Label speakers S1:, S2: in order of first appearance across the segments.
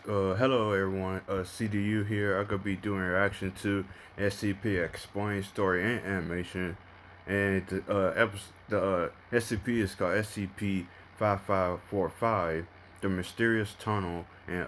S1: Hello everyone, CDU here. I'm gonna be doing a reaction to SCP Explained Story and Animation, and the SCP is called SCP-5545, The Mysterious Tunnel in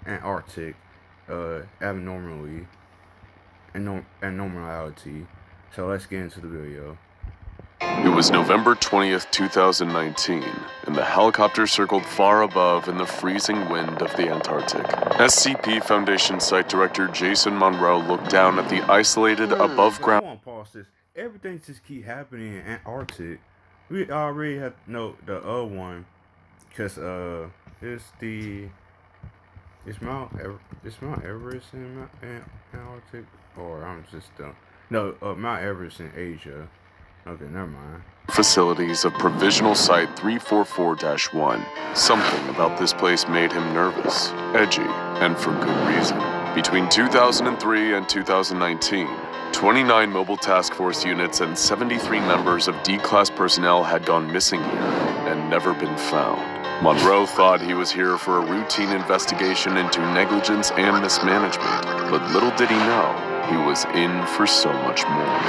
S1: Antarctic, Abnormally, Abnormality. So let's get into the video.
S2: It was November 20th, 2019, and the helicopter circled far above in the freezing wind of the Antarctic. SCP Foundation Site Director Jason Monroe looked down at the isolated above ground.
S1: I want to pause this. Everything just keep happening in Antarctic. We already have no the other one, cause it's Mount Everest in Antarctic, or I'm just no Mount Everest in Asia. Okay, never mind.
S2: Facilities of Provisional Site 344-1. Something about this place made him nervous, edgy, and for good reason. Between 2003 and 2019, 29 mobile task force units and 73 members of D-Class personnel had gone missing here and never been found. Monroe thought he was here for a routine investigation into negligence and mismanagement, but little did he know, he was in for so much more.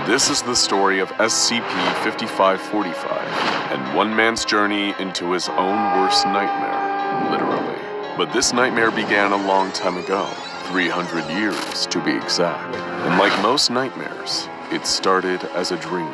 S2: This is the story of SCP-5545 and one man's journey into his own worst nightmare, literally. But this nightmare began a long time ago, 300 years to be exact. And like most nightmares, it started as a dream.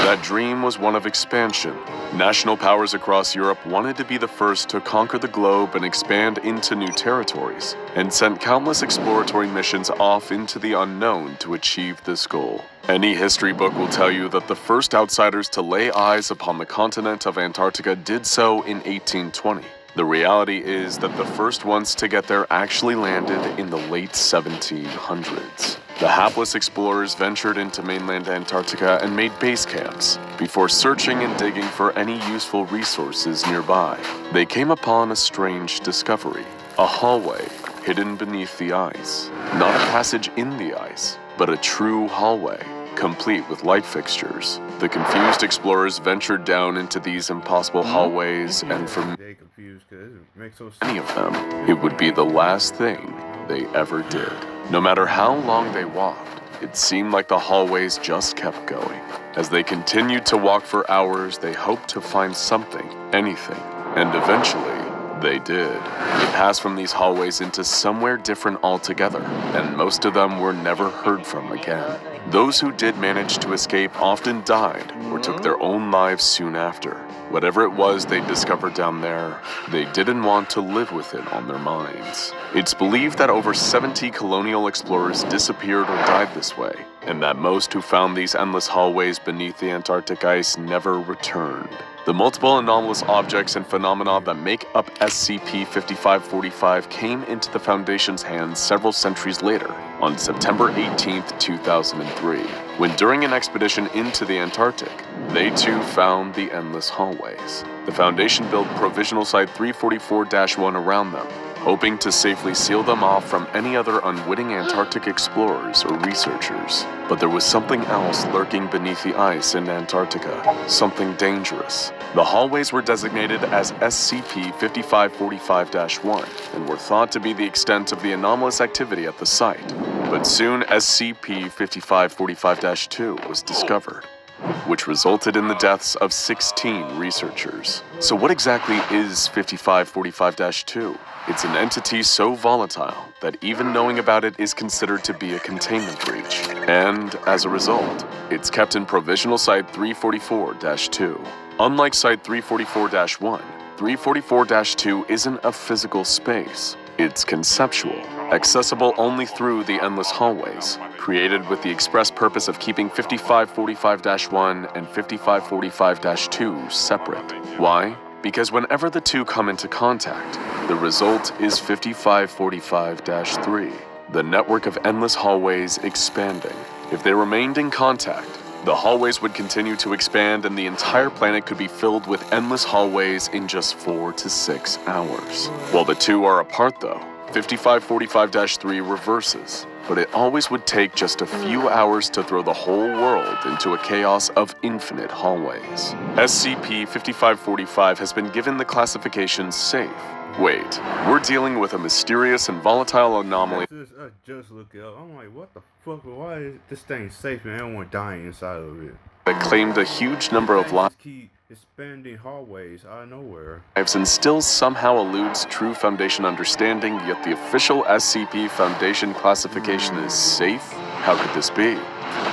S2: That dream was one of expansion. National powers across Europe wanted to be the first to conquer the globe and expand into new territories, and sent countless exploratory missions off into the unknown to achieve this goal. Any history book will tell you that the first outsiders to lay eyes upon the continent of Antarctica did so in 1820. The reality is that the first ones to get there actually landed in the late 1700s. The hapless explorers ventured into mainland Antarctica and made base camps. Before searching and digging for any useful resources nearby, they came upon a strange discovery. A hallway hidden beneath the ice. Not a passage in the ice, but a true hallway, complete with light fixtures. The confused explorers ventured down into these impossible hallways, and for many of them, it would be the last thing they ever did. No matter how long they walked, it seemed like the hallways just kept going. As they continued to walk for hours, they hoped to find something, anything, and eventually, they did. They passed from these hallways into somewhere different altogether, and most of them were never heard from again. Those who did manage to escape often died or took their own lives soon after. Whatever it was they discovered down there, they didn't want to live with it on their minds. It's believed that over 70 colonial explorers disappeared or died this way, and that most who found these endless hallways beneath the Antarctic ice never returned. The multiple anomalous objects and phenomena that make up SCP-5545 came into the Foundation's hands several centuries later, on September 18, 2003, when during an expedition into the Antarctic, they too found the endless hallways. The Foundation built Provisional Site 344-1 around them, hoping to safely seal them off from any other unwitting Antarctic explorers or researchers. But there was something else lurking beneath the ice in Antarctica, something dangerous. The hallways were designated as SCP-5545-1 and were thought to be the extent of the anomalous activity at the site. But soon SCP-5545-2 was discovered, which resulted in the deaths of 16 researchers. So what exactly is 5545-2? It's an entity so volatile that even knowing about it is considered to be a containment breach. And as a result, it's kept in Provisional Site 344-2. Unlike Site 344-1, 344-2 isn't a physical space. It's conceptual, accessible only through the endless hallways, created with the express purpose of keeping 5545-1 and 5545-2 separate. Why? Because whenever the two come into contact, the result is 5545-3, the network of endless hallways expanding. If they remained in contact, the hallways would continue to expand and the entire planet could be filled with endless hallways in just 4 to 6 hours. While the two are apart though, 5545-3 reverses. but it always would take just a few hours to throw the whole world into a chaos of infinite hallways. SCP-5545 has been given the classification safe. Wait, we're dealing with a mysterious and volatile anomaly.
S1: I just look it up. I'm like, what the fuck? Why is this thing safe and everyone dying inside of it?
S2: That claimed a huge number of lives.
S1: Keep expanding hallways out of nowhere.
S2: And still somehow eludes true Foundation understanding, yet the official SCP Foundation classification is safe? How could this be?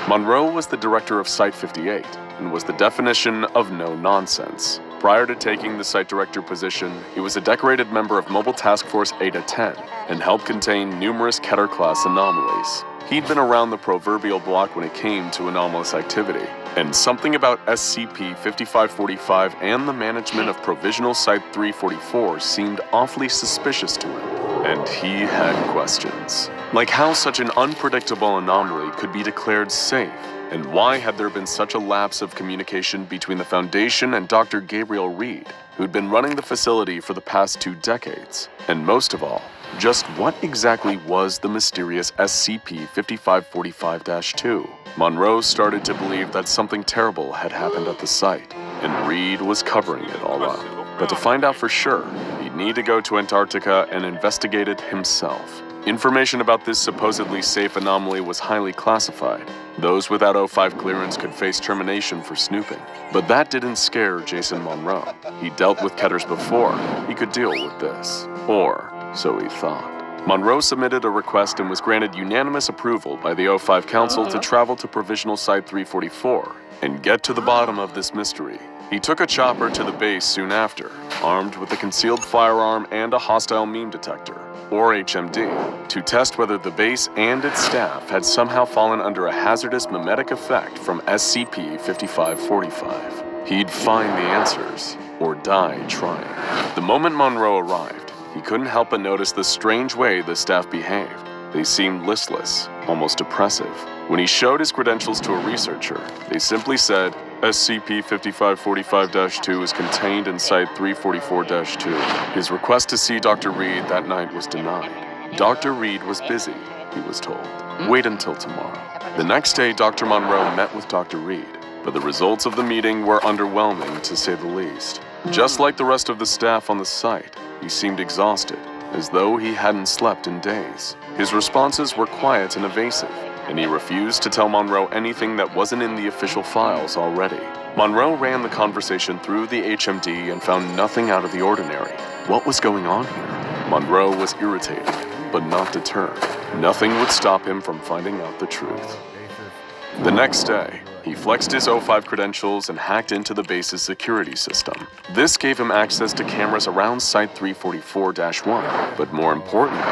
S2: Monroe was the director of Site-58 and was the definition of no nonsense. Prior to taking the site director position, he was a decorated member of Mobile Task Force Eta-10 and helped contain numerous Keter-class anomalies. He'd been around the proverbial block when it came to anomalous activity, and something about SCP-5545 and the management of Provisional Site-344 seemed awfully suspicious to him, and he had questions. Like how such an unpredictable anomaly could be declared safe, and why had there been such a lapse of communication between the Foundation and Dr. Gabriel Reed, who'd been running the facility for the past 2 decades? And most of all, just what exactly was the mysterious SCP-5545-2? Monroe started to believe that something terrible had happened at the site, and Reed was covering it all up. But to find out for sure, he'd need to go to Antarctica and investigate it himself. Information about this supposedly safe anomaly was highly classified. Those without O5 clearance could face termination for snooping. But that didn't scare Jason Monroe. He dealt with Ketters before. He could deal with this. Or so he thought. Monroe submitted a request and was granted unanimous approval by the O5 Council to travel to Provisional Site-344 and get to the bottom of this mystery. He took a chopper to the base soon after, armed with a concealed firearm and a hostile meme detector, or HMD, to test whether the base and its staff had somehow fallen under a hazardous mimetic effect from SCP-5545. He'd find the answers, or die trying. The moment Monroe arrived, he couldn't help but notice the strange way the staff behaved. They seemed listless, almost oppressive. When he showed his credentials to a researcher, they simply said, SCP-5545-2 is contained in Site-344-2. His request to see Dr. Reed that night was denied. Dr. Reed was busy, he was told. Wait until tomorrow. The next day, Dr. Monroe met with Dr. Reed, but the results of the meeting were underwhelming, to say the least. Just like the rest of the staff on the site, he seemed exhausted, as though he hadn't slept in days. His responses were quiet and evasive, and he refused to tell Monroe anything that wasn't in the official files already. Monroe ran the conversation through the HMD and found nothing out of the ordinary. What was going on here? Monroe was irritated, but not deterred. Nothing would stop him from finding out the truth. The next day, he flexed his O5 credentials and hacked into the base's security system. This gave him access to cameras around Site-344-1, but more importantly,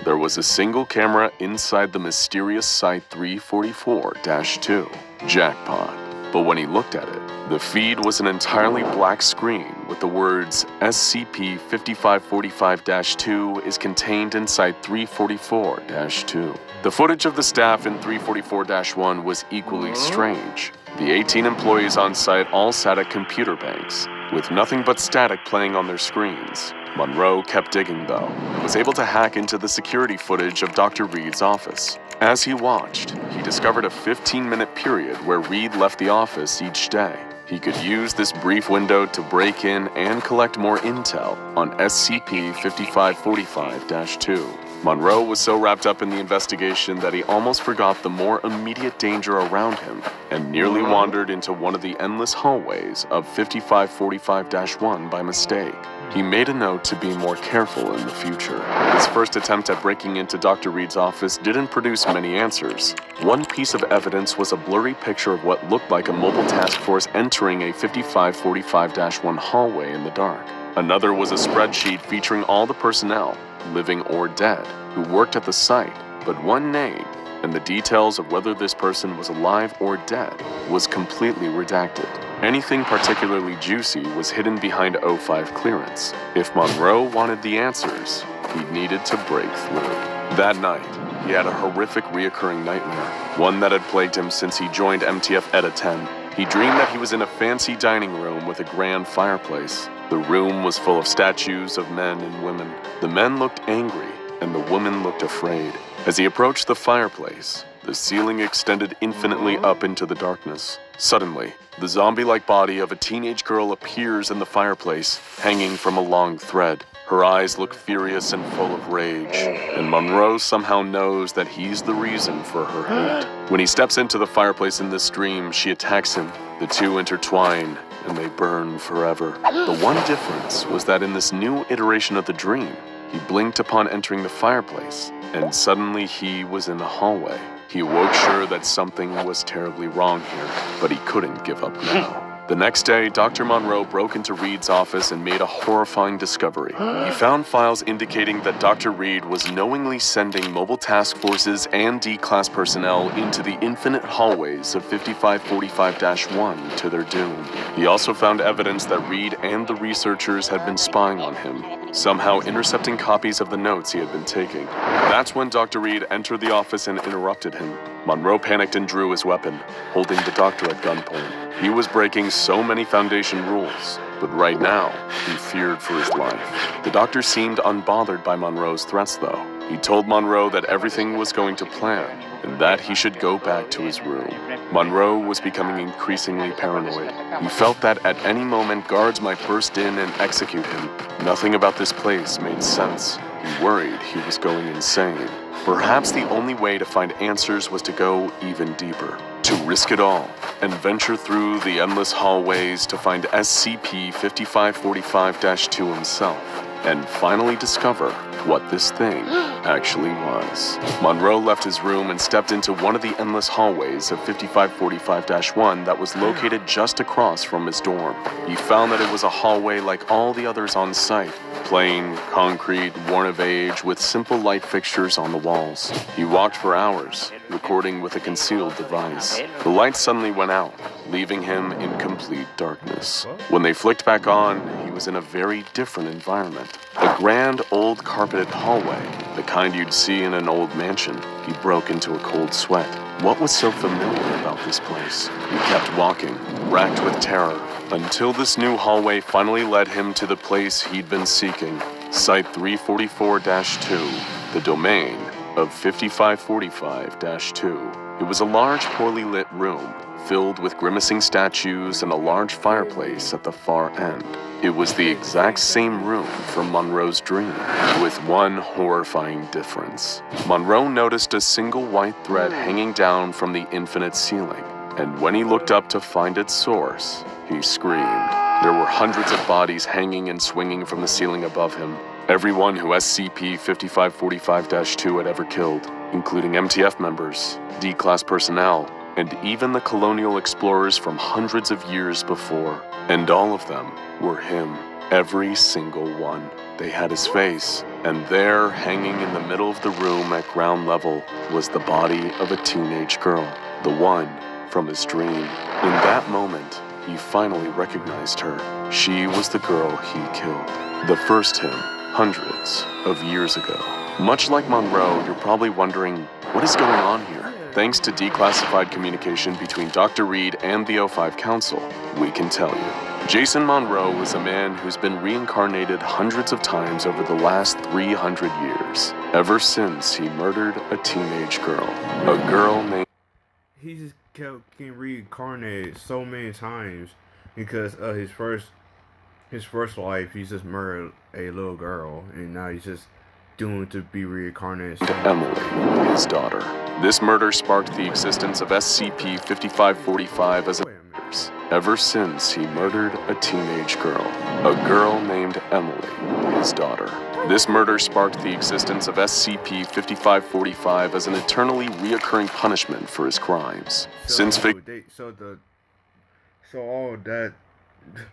S2: there was a single camera inside the mysterious Site-344-2. Jackpot. But when he looked at it, the feed was an entirely black screen with the words SCP-5545-2 is contained in Site-344-2. The footage of the staff in 344-1 was equally strange. The 18 employees on site all sat at computer banks, with nothing but static playing on their screens. Monroe kept digging, though, and was able to hack into the security footage of Dr. Reed's office. As he watched, he discovered a 15-minute period where Reed left the office each day. He could use this brief window to break in and collect more intel on SCP-5545-2. Monroe was so wrapped up in the investigation that he almost forgot the more immediate danger around him and nearly wandered into one of the endless hallways of 5545-1 by mistake. He made a note to be more careful in the future. His first attempt at breaking into Dr. Reed's office didn't produce many answers. One piece of evidence was a blurry picture of what looked like a mobile task force entering a 5545-1 hallway in the dark. Another was a spreadsheet featuring all the personnel, living or dead, who worked at the site, but one name, and the details of whether this person was alive or dead, was completely redacted. Anything particularly juicy was hidden behind O5 clearance. If Monroe wanted the answers, he needed to break through. That night, he had a horrific reoccurring nightmare, one that had plagued him since he joined MTF Eta-10. He dreamed that he was in a fancy dining room with a grand fireplace. The room was full of statues of men and women. The men looked angry, and the women looked afraid. As he approached the fireplace, the ceiling extended infinitely up into the darkness. Suddenly, the zombie-like body of a teenage girl appears in the fireplace, hanging from a long thread. Her eyes look furious and full of rage, and Monroe somehow knows that he's the reason for her hate. When he steps into the fireplace in this dream, she attacks him. The two intertwine, and they burn forever. The one difference was that in this new iteration of the dream, he blinked upon entering the fireplace, and suddenly he was in the hallway. He awoke sure that something was terribly wrong here, but he couldn't give up now. The next day, Dr. Monroe broke into Reed's office and made a horrifying discovery. He found files indicating that Dr. Reed was knowingly sending mobile task forces and D-class personnel into the infinite hallways of 5545-1 to their doom. He also found evidence that Reed and the researchers had been spying on him, somehow intercepting copies of the notes he had been taking. That's when Dr. Reed entered the office and interrupted him. Monroe panicked and drew his weapon, holding the doctor at gunpoint. He was breaking so many Foundation rules, but right now, he feared for his life. The doctor seemed unbothered by Monroe's threats, though. He told Monroe that everything was going to plan, and that he should go back to his room. Monroe was becoming increasingly paranoid. He felt that at any moment guards might burst in and execute him. Nothing about this place made sense. He worried he was going insane. Perhaps the only way to find answers was to go even deeper, to risk it all, and venture through the endless hallways to find SCP-5545-2 himself, and finally discover what this thing actually was. Monroe left his room and stepped into one of the endless hallways of 5545-1 that was located just across from his dorm. He found that it was a hallway like all the others on site, plain, concrete, worn of age, with simple light fixtures on the walls. He walked for hours, recording with a concealed device. The lights suddenly went out, leaving him in complete darkness. When they flicked back on, he was in a very different environment. A grand, old carpeted hallway, the kind you'd see in an old mansion. He broke into a cold sweat. What was so familiar about this place? He kept walking, racked with terror, until this new hallway finally led him to the place he'd been seeking, Site 344-2, the domain of 5545-2. It was a large, poorly lit room, filled with grimacing statues and a large fireplace at the far end. It was the exact same room from Monroe's dream, with one horrifying difference. Monroe noticed a single white thread hanging down from the infinite ceiling, and when he looked up to find its source, he screamed. There were hundreds of bodies hanging and swinging from the ceiling above him. Everyone who SCP-5545-2 had ever killed, including MTF members, D-class personnel, and even the colonial explorers from hundreds of years before. And all of them were him, every single one. They had his face, and there, hanging in the middle of the room at ground level, was the body of a teenage girl, the one from his dream. In that moment, he finally recognized her. She was the girl he killed, the first him, hundreds of years ago. Much like Monroe, you're probably wondering, what is going on here? Thanks to declassified communication between Dr. Reed and the O5 Council, we can tell you. Jason Monroe was a man who's been reincarnated hundreds of times over the last 300 years, ever since he murdered a teenage girl. A girl named...
S1: He just kept getting reincarnated so many times because his first life, he just murdered a little girl, and now he's just doomed to be reincarnated.
S2: Emily, his daughter. This murder sparked the existence of SCP-5545 as a ever since he murdered a teenage girl, a girl named Emily, his daughter. This murder sparked the existence of SCP-5545 as an eternally reoccurring punishment for his crimes.
S1: So all that,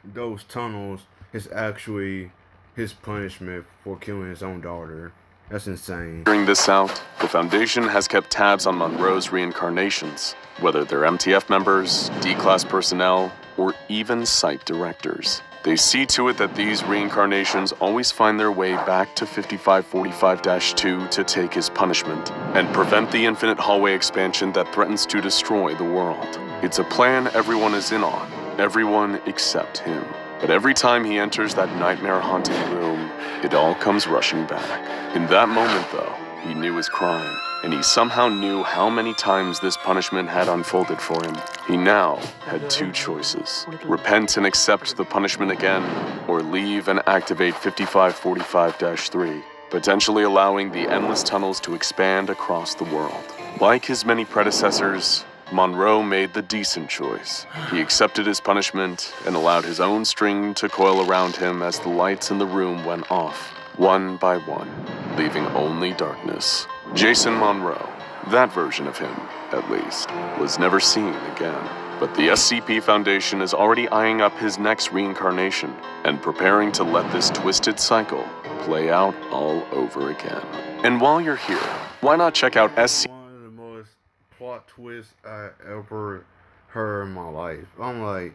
S1: those tunnels is actually his punishment for killing his own daughter. That's insane.
S2: Figuring this out, the Foundation has kept tabs on Monroe's reincarnations, whether they're MTF members, D-class personnel, or even site directors. They see to it that these reincarnations always find their way back to 5545-2 to take his punishment, and prevent the infinite hallway expansion that threatens to destroy the world. It's a plan everyone is in on, everyone except him. But every time he enters that nightmare-haunting room, it all comes rushing back. In that moment, though, He knew his crime, and he somehow knew how many times this punishment had unfolded for him. He now had two choices: repent and accept the punishment again, or leave and activate 5545-3, potentially allowing the endless tunnels to expand across the world. Like his many predecessors, Monroe made the decent choice. He accepted his punishment and allowed his own string to coil around him as the lights in the room went off, one by one, leaving only darkness. Jason Monroe, that version of him, at least, was never seen again. But the SCP Foundation is already eyeing up his next reincarnation and preparing to let this twisted cycle play out all over again. And while you're here, why not check out SCP...
S1: One of the most plot twists I ever heard in my life. I'm like,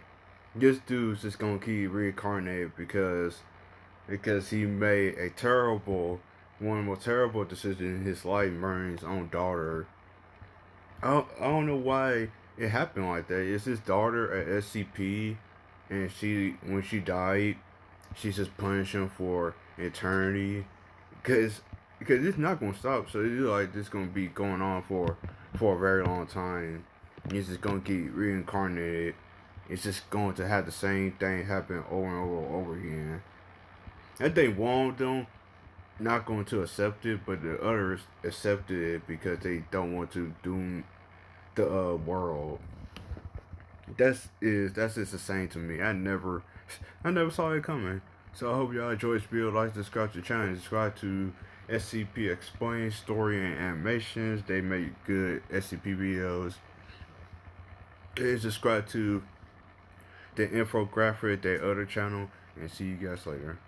S1: this dude's just gonna keep reincarnated because he made one of the most terrible decisions in his life, murdering his own daughter. I don't know why it happened like that. It's his daughter at SCP, and when she died, she's just punished him for eternity, because it's not gonna stop. So it's like this gonna be going on for a very long time. He's just gonna get reincarnated. It's just going to have the same thing happen over and over and over again. I think one of them not going to accept it, but the others accepted it because they don't want to doom the world. That's just the same to me. I never saw it coming. So I hope y'all enjoy this video. Like, subscribe to the channel, subscribe to SCP Explain Story and Animations. They make good SCP videos. And subscribe to the infographic, their other channel, and see you guys later.